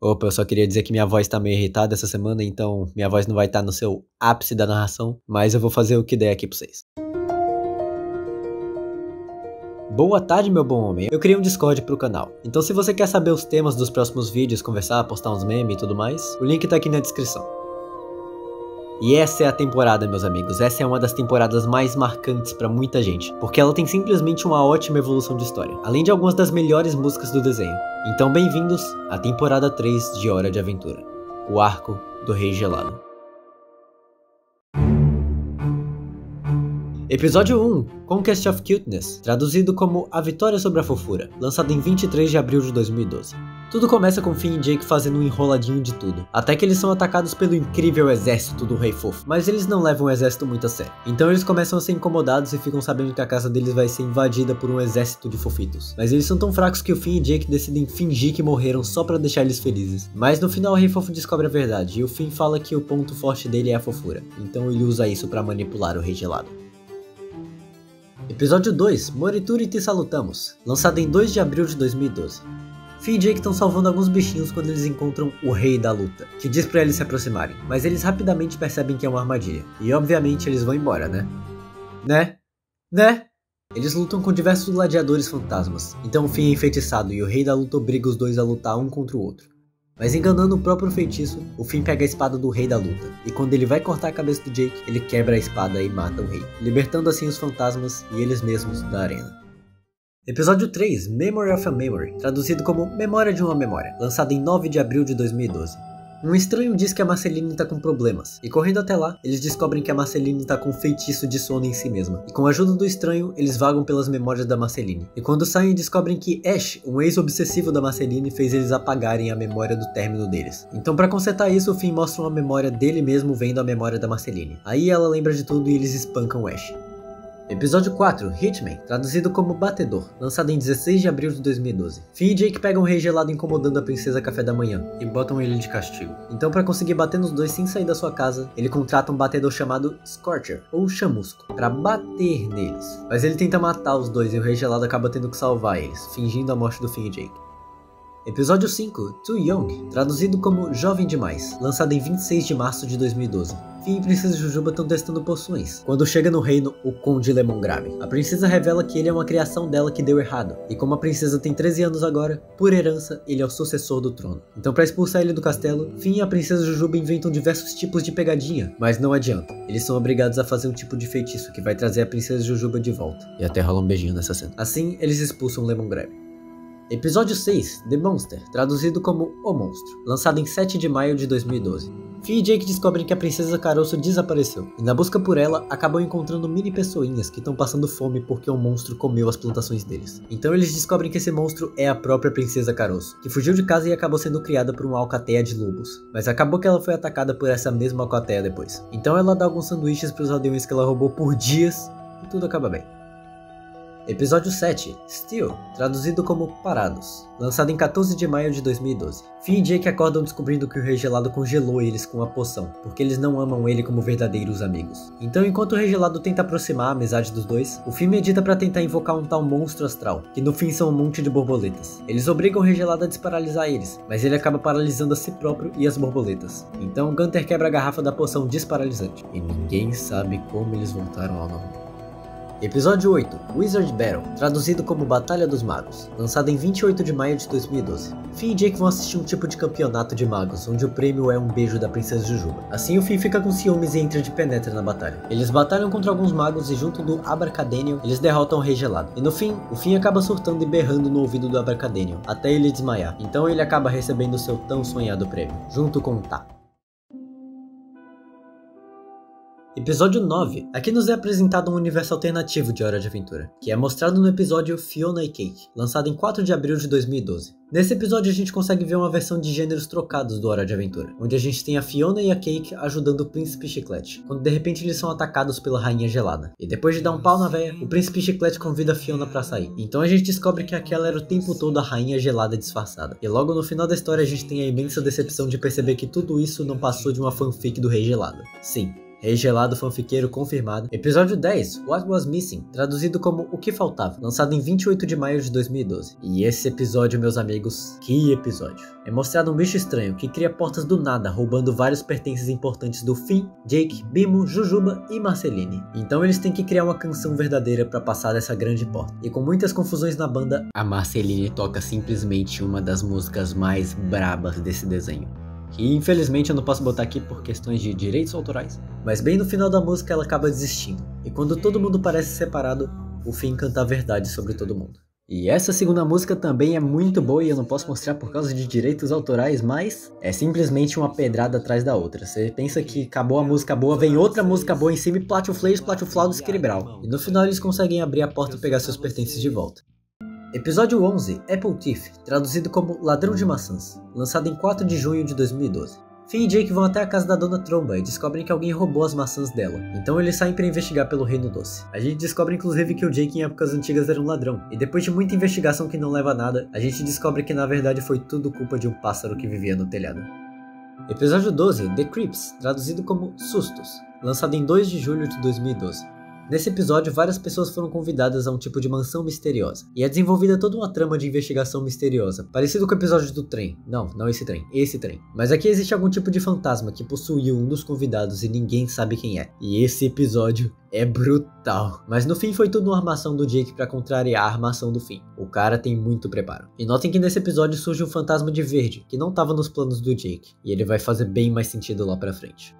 Opa, eu só queria dizer que minha voz tá meio irritada essa semana, então minha voz não vai estar no seu ápice da narração, mas eu vou fazer o que der aqui pra vocês. Boa tarde, meu bom homem. Eu criei um Discord pro canal, então se você quer saber os temas dos próximos vídeos, conversar, postar uns memes e tudo mais, o link tá aqui na descrição. E essa é a temporada, meus amigos, essa é uma das temporadas mais marcantes pra muita gente, porque ela tem simplesmente uma ótima evolução de história, além de algumas das melhores músicas do desenho. Então bem-vindos à temporada 3 de Hora de Aventura, o arco do Rei Gelado. Episódio 1, Conquest of Cuteness, traduzido como A Vitória sobre a Fofura, lançado em 23 de abril de 2012. Tudo começa com Finn e Jake fazendo um enroladinho de tudo, até que eles são atacados pelo incrível exército do Rei Fofo, mas eles não levam o exército muito a sério. Então eles começam a ser incomodados e ficam sabendo que a casa deles vai ser invadida por um exército de fofitos. Mas eles são tão fracos que o Finn e Jake decidem fingir que morreram só pra deixar eles felizes. Mas no final o Rei Fofo descobre a verdade, e o Finn fala que o ponto forte dele é a fofura, então ele usa isso pra manipular o Rei Gelado. Episódio 2, Morituri Te Salutamos, lançado em 2 de abril de 2012. Finn e Jake estão salvando alguns bichinhos quando eles encontram o Rei da Luta, que diz pra eles se aproximarem, mas eles rapidamente percebem que é uma armadilha, e obviamente eles vão embora, né? Eles lutam com diversos gladiadores fantasmas, então o Finn é enfeitiçado e o Rei da Luta obriga os dois a lutar um contra o outro. Mas enganando o próprio feitiço, o Finn pega a espada do Rei da Luta, e quando ele vai cortar a cabeça do Jake, ele quebra a espada e mata o rei, libertando assim os fantasmas e eles mesmos da arena. Episódio 3, Memory of a Memory, traduzido como Memória de uma Memória, lançado em 9 de abril de 2012. Um estranho diz que a Marceline tá com problemas, e correndo até lá, eles descobrem que a Marceline tá com um feitiço de sono em si mesma, e com a ajuda do estranho, eles vagam pelas memórias da Marceline. E quando saem, descobrem que Ash, um ex-obsessivo da Marceline, fez eles apagarem a memória do término deles. Então pra consertar isso, o Finn mostra uma memória dele mesmo vendo a memória da Marceline. Aí ela lembra de tudo e eles espancam Ash. Episódio 4, Hitman, traduzido como Batedor, lançado em 16 de abril de 2012. Finn e Jake pegam o Rei Gelado incomodando a Princesa Café da Manhã e botam ele de castigo. Então pra conseguir bater nos dois sem sair da sua casa, ele contrata um batedor chamado Scorcher, ou Chamusco, pra bater neles. Mas ele tenta matar os dois e o Rei Gelado acaba tendo que salvar eles, fingindo a morte do Finn e Jake. Episódio 5, Too Young, traduzido como Jovem Demais, lançado em 26 de março de 2012. Finn e Princesa Jujuba estão testando poções. Quando chega no reino, o Conde Lemongrave. A princesa revela que ele é uma criação dela que deu errado. E como a princesa tem 13 anos agora, por herança, ele é o sucessor do trono. Então pra expulsar ele do castelo, Finn e a Princesa Jujuba inventam diversos tipos de pegadinha. Mas não adianta. Eles são obrigados a fazer um tipo de feitiço que vai trazer a Princesa Jujuba de volta. E até rola um beijinho nessa cena. Assim, eles expulsam Lemongrave. Episódio 6, The Monster, traduzido como O Monstro, lançado em 7 de maio de 2012. Finn e Jake descobrem que a Princesa Caroço desapareceu, e na busca por ela, acabam encontrando mini pessoinhas que estão passando fome porque um monstro comeu as plantações deles. Então eles descobrem que esse monstro é a própria Princesa Caroço, que fugiu de casa e acabou sendo criada por uma alcateia de lobos. Mas acabou que ela foi atacada por essa mesma alcateia depois. Então ela dá alguns sanduíches para os aldeões que ela roubou por dias, e tudo acaba bem. Episódio 7, Still, traduzido como Parados, lançado em 14 de maio de 2012. Finn e Jake acordam descobrindo que o Rei Gelado congelou eles com uma poção, porque eles não amam ele como verdadeiros amigos. Então enquanto o Rei Gelado tenta aproximar a amizade dos dois, o Finn medita pra tentar invocar um tal monstro astral, que no fim são um monte de borboletas. Eles obrigam o Rei Gelado a desparalisar eles, mas ele acaba paralisando a si próprio e as borboletas. Então Gunther quebra a garrafa da poção desparalisante, e ninguém sabe como eles voltaram ao normal. Episódio 8, Wizard Battle, traduzido como Batalha dos Magos, lançado em 28 de maio de 2012. Finn e Jake vão assistir um tipo de campeonato de magos, onde o prêmio é um beijo da Princesa Jujuba. Assim o Finn fica com ciúmes e entra de penetra na batalha. Eles batalham contra alguns magos e junto do Abracadaniel, eles derrotam o Rei Gelado. E no fim, o Finn acaba surtando e berrando no ouvido do Abracadaniel, até ele desmaiar. Então ele acaba recebendo seu tão sonhado prêmio, junto com o Ta. Episódio 9. Aqui nos é apresentado um universo alternativo de Hora de Aventura, que é mostrado no episódio Fiona e Cake, lançado em 4 de abril de 2012. Nesse episódio a gente consegue ver uma versão de gêneros trocados do Hora de Aventura, onde a gente tem a Fiona e a Cake ajudando o Príncipe Chiclete, quando de repente eles são atacados pela Rainha Gelada. E depois de dar um pau na véia, o Príncipe Chiclete convida a Fiona pra sair. Então a gente descobre que aquela era o tempo todo a Rainha Gelada disfarçada. E logo no final da história a gente tem a imensa decepção de perceber que tudo isso não passou de uma fanfic do Rei Gelado. Sim. Rei Gelado fanfiqueiro confirmado. Episódio 10, What Was Missing, traduzido como O Que Faltava, lançado em 28 de maio de 2012. E esse episódio, meus amigos, que episódio. É mostrado um bicho estranho que cria portas do nada, roubando vários pertences importantes do Finn, Jake, Bimo, Jujuba e Marceline. Então eles têm que criar uma canção verdadeira para passar dessa grande porta. E com muitas confusões na banda, a Marceline toca simplesmente uma das músicas mais brabas desse desenho. Que infelizmente eu não posso botar aqui por questões de direitos autorais. Mas bem no final da música ela acaba desistindo. E quando todo mundo parece separado, o Finn canta a verdade sobre todo mundo. E essa segunda música também é muito boa e eu não posso mostrar por causa de direitos autorais, mas é simplesmente uma pedrada atrás da outra. Você pensa que acabou a música boa, vem outra música boa em cima e Platuflays, Platuflaudos, Queribral. E no final eles conseguem abrir a porta e pegar seus pertences de volta. Episódio 11, Apple Thief, traduzido como Ladrão de Maçãs, lançado em 4 de junho de 2012. Finn e Jake vão até a casa da Dona Tromba e descobrem que alguém roubou as maçãs dela, então eles saem para investigar pelo Reino Doce. A gente descobre inclusive que o Jake em épocas antigas era um ladrão, e depois de muita investigação que não leva a nada, a gente descobre que na verdade foi tudo culpa de um pássaro que vivia no telhado. Episódio 12, The Creeps, traduzido como Sustos, lançado em 2 de julho de 2012. Nesse episódio, várias pessoas foram convidadas a um tipo de mansão misteriosa, e é desenvolvida toda uma trama de investigação misteriosa, parecido com o episódio do trem. Não esse trem. Mas aqui existe algum tipo de fantasma que possuiu um dos convidados e ninguém sabe quem é. E esse episódio é brutal. Mas no fim foi tudo uma armação do Jake pra contrariar a armação do Finn. O cara tem muito preparo. E notem que nesse episódio surge um fantasma de verde, que não tava nos planos do Jake, e ele vai fazer bem mais sentido lá pra frente.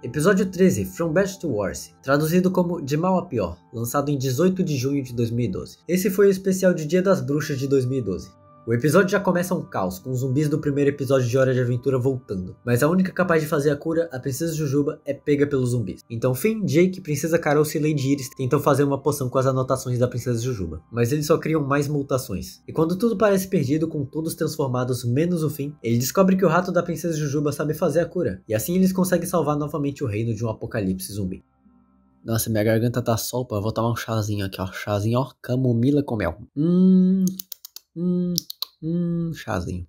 Episódio 13, From Bad to Worse, traduzido como De Mal a Pior, lançado em 18 de junho de 2012. Esse foi o especial de Dia das Bruxas de 2012. O episódio já começa um caos, com os zumbis do primeiro episódio de Hora de Aventura voltando. Mas a única capaz de fazer a cura, a Princesa Jujuba, é pega pelos zumbis. Então Finn, Jake, Princesa Caroço e Lady Iris tentam fazer uma poção com as anotações da Princesa Jujuba. Mas eles só criam mais mutações. E quando tudo parece perdido, com todos transformados menos o Finn, ele descobre que o rato da Princesa Jujuba sabe fazer a cura. E assim eles conseguem salvar novamente o reino de um apocalipse zumbi. Nossa, minha garganta tá solta, eu vou tomar um chazinho aqui, ó. Chazinho, ó, camomila com mel. Chazinho.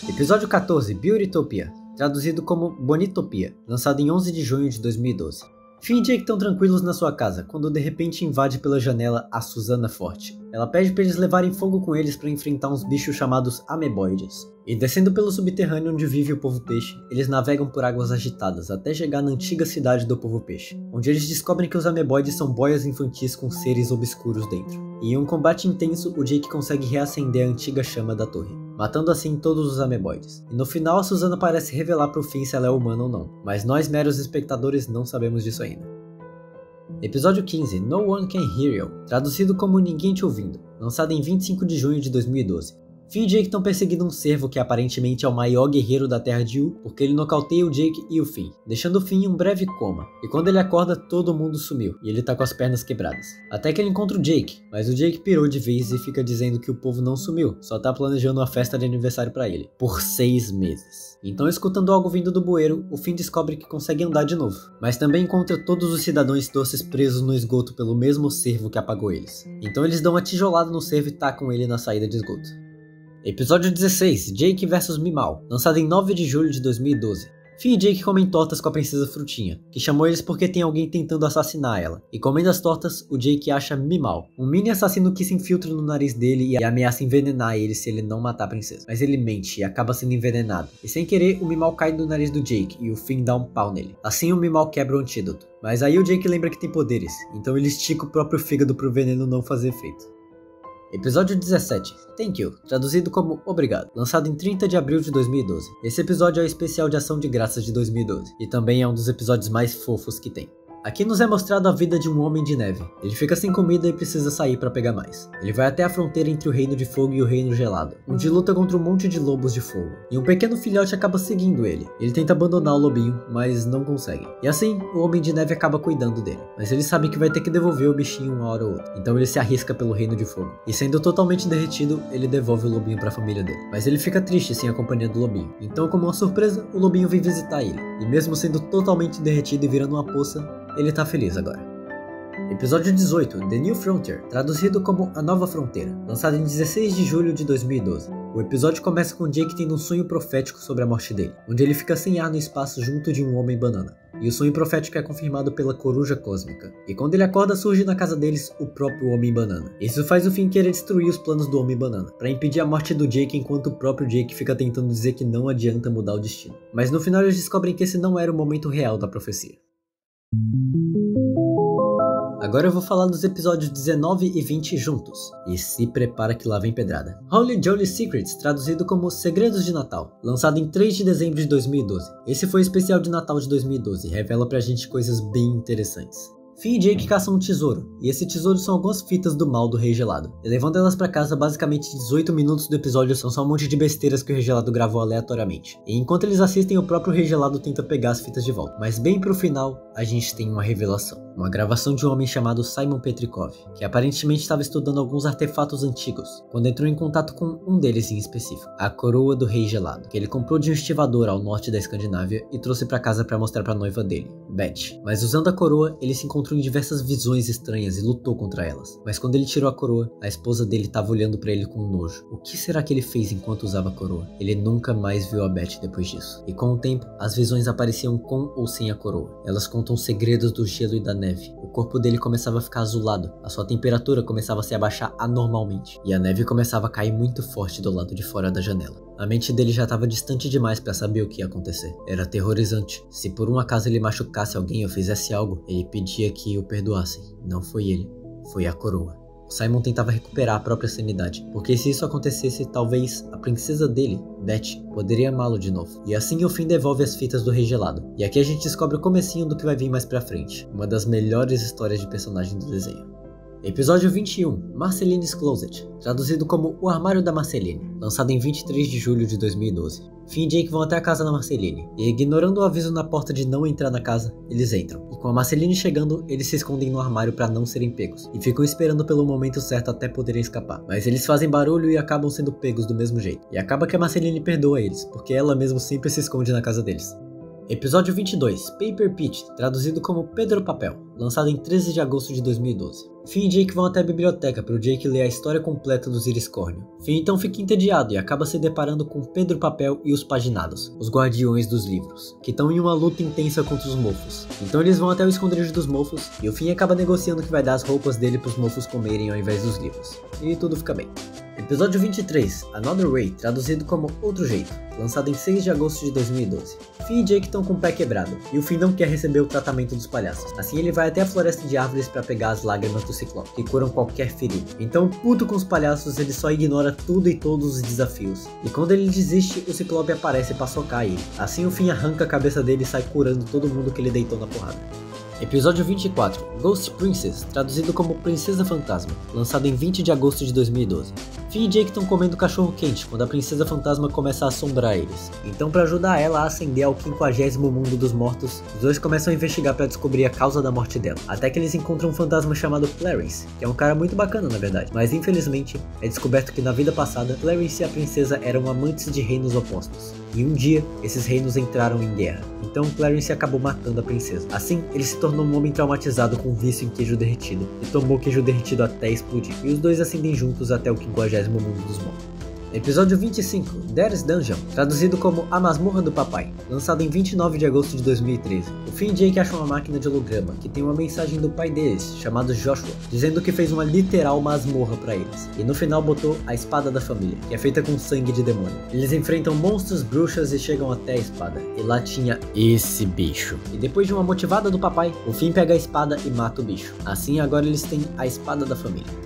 Episódio 14, Beautytopia, traduzido como Bonitopia, lançado em 11 de junho de 2012. Finn e Jake estão tranquilos na sua casa, quando de repente invade pela janela a Susana Forte. Ela pede para eles levarem fogo com eles para enfrentar uns bichos chamados ameboides. E descendo pelo subterrâneo onde vive o povo peixe, eles navegam por águas agitadas até chegar na antiga cidade do povo peixe, onde eles descobrem que os ameboides são boias infantis com seres obscuros dentro. E em um combate intenso, o Jake consegue reacender a antiga chama da torre, matando assim todos os ameboides. E no final a Susana parece revelar pro Finn se ela é humana ou não, mas nós meros espectadores não sabemos disso ainda. Episódio 15, No One Can Hear You, traduzido como Ninguém Te Ouvindo, lançado em 25 de junho de 2012. Finn e Jake estão perseguindo um cervo que aparentemente é o maior guerreiro da Terra de Yu, porque ele nocauteia o Jake e o Finn, deixando o Finn em um breve coma. E quando ele acorda, todo mundo sumiu, e ele tá com as pernas quebradas. Até que ele encontra o Jake, mas o Jake pirou de vez e fica dizendo que o povo não sumiu, só tá planejando uma festa de aniversário pra ele, por 6 meses. Então, escutando algo vindo do bueiro, o Finn descobre que consegue andar de novo, mas também encontra todos os cidadãos doces presos no esgoto pelo mesmo cervo que apagou eles. Então eles dão uma tijolada no cervo e tacam ele na saída de esgoto. Episódio 16, Jake vs Mimal, lançado em 9 de julho de 2012. Finn e Jake comem tortas com a Princesa Frutinha, que chamou eles porque tem alguém tentando assassinar ela. E comendo as tortas, o Jake acha Mimal, um mini assassino que se infiltra no nariz dele e ameaça envenenar ele se ele não matar a princesa. Mas ele mente e acaba sendo envenenado. E sem querer, o Mimal cai no nariz do Jake e o Finn dá um pau nele. Assim o Mimal quebra o antídoto. Mas aí o Jake lembra que tem poderes, então ele estica o próprio fígado pro veneno não fazer efeito. Episódio 17, Thank You, traduzido como Obrigado, lançado em 30 de abril de 2012. Esse episódio é o especial de ação de graças de 2012, e também é um dos episódios mais fofos que tem. Aqui nos é mostrado a vida de um homem de neve. Ele fica sem comida e precisa sair para pegar mais. Ele vai até a fronteira entre o Reino de Fogo e o Reino Gelado, onde luta contra um monte de lobos de fogo. E um pequeno filhote acaba seguindo ele. Ele tenta abandonar o lobinho, mas não consegue. E assim, o Homem de Neve acaba cuidando dele. Mas ele sabe que vai ter que devolver o bichinho uma hora ou outra. Então ele se arrisca pelo Reino de Fogo. E sendo totalmente derretido, ele devolve o lobinho para a família dele. Mas ele fica triste sem a companhia do lobinho. Então, como uma surpresa, o lobinho vem visitar ele. E mesmo sendo totalmente derretido e virando uma poça, ele tá feliz agora. Episódio 18, The New Frontier, traduzido como A Nova Fronteira, lançado em 16 de julho de 2012. O episódio começa com Jake tendo um sonho profético sobre a morte dele, onde ele fica sem ar no espaço junto de um Homem-Banana. E o sonho profético é confirmado pela Coruja Cósmica. E quando ele acorda, surge na casa deles o próprio Homem-Banana. Isso faz o Finn querer destruir os planos do Homem-Banana, para impedir a morte do Jake, enquanto o próprio Jake fica tentando dizer que não adianta mudar o destino. Mas no final eles descobrem que esse não era o momento real da profecia. Agora eu vou falar dos episódios 19 e 20 juntos, e se prepara que lá vem pedrada. Holly Jolly Secrets, traduzido como Segredos de Natal, lançado em 3 de dezembro de 2012. Esse foi o especial de Natal de 2012 e revela pra gente coisas bem interessantes. Finn e Jake caçam um tesouro, e esse tesouro são algumas fitas do mal do Rei Gelado. E levando elas pra casa, basicamente 18 minutos do episódio são só um monte de besteiras que o Rei Gelado gravou aleatoriamente. E enquanto eles assistem, o próprio Rei Gelado tenta pegar as fitas de volta. Mas bem pro final, a gente tem uma revelação. Uma gravação de um homem chamado Simon Petrikov, que aparentemente estava estudando alguns artefatos antigos, quando entrou em contato com um deles em específico, a coroa do Rei Gelado, que ele comprou de um estivador ao norte da Escandinávia e trouxe pra casa pra mostrar pra noiva dele, Beth. Mas usando a coroa, ele se encontrou em diversas visões estranhas e lutou contra elas. Mas quando ele tirou a coroa, a esposa dele estava olhando pra ele com nojo. O que será que ele fez enquanto usava a coroa? Ele nunca mais viu a Beth depois disso. E com o tempo, as visões apareciam com ou sem a coroa. Elas contam segredos do gelo e da neve. O corpo dele começava a ficar azulado, a sua temperatura começava a se abaixar anormalmente, e a neve começava a cair muito forte do lado de fora da janela. A mente dele já estava distante demais para saber o que ia acontecer. Era aterrorizante. Se por um acaso ele machucasse alguém ou fizesse algo, ele pedia que o perdoassem. Não foi ele, foi a coroa. Simon tentava recuperar a própria sanidade, porque se isso acontecesse, talvez a princesa dele, Beth, poderia amá-lo de novo. E assim o Finn devolve as fitas do Rei Gelado. E aqui a gente descobre o comecinho do que vai vir mais pra frente, uma das melhores histórias de personagem do desenho. Episódio 21, Marceline's Closet, traduzido como O Armário da Marceline, lançado em 23 de julho de 2012. Finn e Jake vão até a casa da Marceline, e ignorando o aviso na porta de não entrar na casa, eles entram. E com a Marceline chegando, eles se escondem no armário para não serem pegos, e ficam esperando pelo momento certo até poderem escapar. Mas eles fazem barulho e acabam sendo pegos do mesmo jeito. E acaba que a Marceline perdoa eles, porque ela mesmo sempre se esconde na casa deles. Episódio 22, Paper Pitch, traduzido como Pedro Papel, lançado em 13 de agosto de 2012. Finn e Jake vão até a biblioteca para o Jake ler a história completa dos Iriscórnio. Finn então fica entediado e acaba se deparando com Pedro Papel e os Paginados, os guardiões dos livros, que estão em uma luta intensa contra os mofos. Então eles vão até o esconderijo dos mofos e o Finn acaba negociando que vai dar as roupas dele para os mofos comerem ao invés dos livros. E tudo fica bem. Episódio 23, Another Way, traduzido como Outro Jeito, lançado em 6 de agosto de 2012. Finn e Jake estão com o pé quebrado, e o Finn não quer receber o tratamento dos palhaços. Assim ele vai até a floresta de árvores para pegar as lágrimas do Ciclope, que curam qualquer ferida. Então, puto com os palhaços, ele só ignora tudo e todos os desafios. E quando ele desiste, o Ciclope aparece para socar ele. Assim o Finn arranca a cabeça dele e sai curando todo mundo que ele deitou na porrada. Episódio 24, Ghost Princess, traduzido como Princesa Fantasma, lançado em 20 de agosto de 2012. Finn e Jake estão comendo cachorro quente quando a Princesa Fantasma começa a assombrar eles. Então, para ajudar ela a ascender ao 50º mundo dos mortos, os dois começam a investigar para descobrir a causa da morte dela. Até que eles encontram um fantasma chamado Clarence, que é um cara muito bacana na verdade, mas infelizmente é descoberto que na vida passada, Clarence e a princesa eram amantes de reinos opostos. E um dia, esses reinos entraram em guerra. Então Clarence acabou matando a princesa. Assim, ele se tornou um homem traumatizado com vício em queijo derretido, e tomou queijo derretido até explodir. E os dois ascendem juntos até o 50º mundo dos mortos. Episódio 25, Dad's Dungeon, traduzido como A Masmorra do Papai, lançado em 29 de agosto de 2013. O Finn e Jake acham uma máquina de holograma que tem uma mensagem do pai deles, chamado Joshua, dizendo que fez uma literal masmorra pra eles, e no final botou a espada da família, que é feita com sangue de demônio. Eles enfrentam monstros, bruxas e chegam até a espada, e lá tinha esse bicho. E depois de uma motivada do papai, o Finn pega a espada e mata o bicho. Assim agora eles têm a espada da família.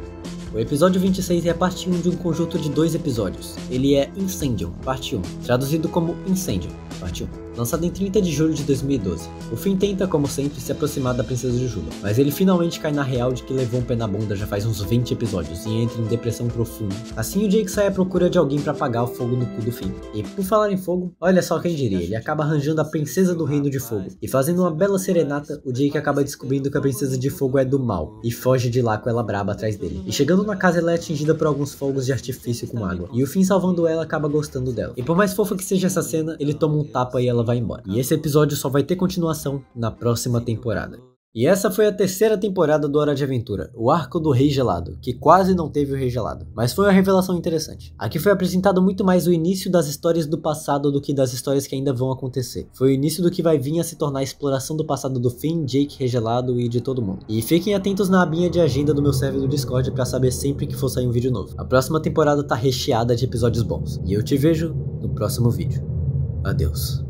O episódio 26 é a parte 1 de um conjunto de 2 episódios. Ele é Incendium, parte 1, traduzido como Incêndio, parte 1. Lançado em 30 de julho de 2012. O Finn tenta, como sempre, se aproximar da Princesa Jujuba, mas ele finalmente cai na real de que levou um pé na bunda já faz uns 20 episódios e entra em depressão profunda. Assim o Jake sai à procura de alguém para apagar o fogo no cu do Finn. E por falar em fogo, olha só quem diria, ele acaba arranjando a Princesa do Reino de Fogo. E fazendo uma bela serenata, o Jake acaba descobrindo que a Princesa de Fogo é do mal, e foge de lá com ela braba atrás dele. E chegando na casa ela é atingida por alguns fogos de artifício com água, e o Finn salvando ela acaba gostando dela. E por mais fofa que seja essa cena, ele toma um tapa e ela vai embora. E esse episódio só vai ter continuação na próxima temporada. E essa foi a terceira temporada do Hora de Aventura, o arco do Rei Gelado, que quase não teve o Rei Gelado, mas foi uma revelação interessante. Aqui foi apresentado muito mais o início das histórias do passado do que das histórias que ainda vão acontecer. Foi o início do que vai vir a se tornar a exploração do passado do Finn, Jake, Rei Gelado e de todo mundo. E fiquem atentos na abinha de agenda do meu server do Discord pra saber sempre que for sair um vídeo novo. A próxima temporada tá recheada de episódios bons, e eu te vejo no próximo vídeo. Adeus.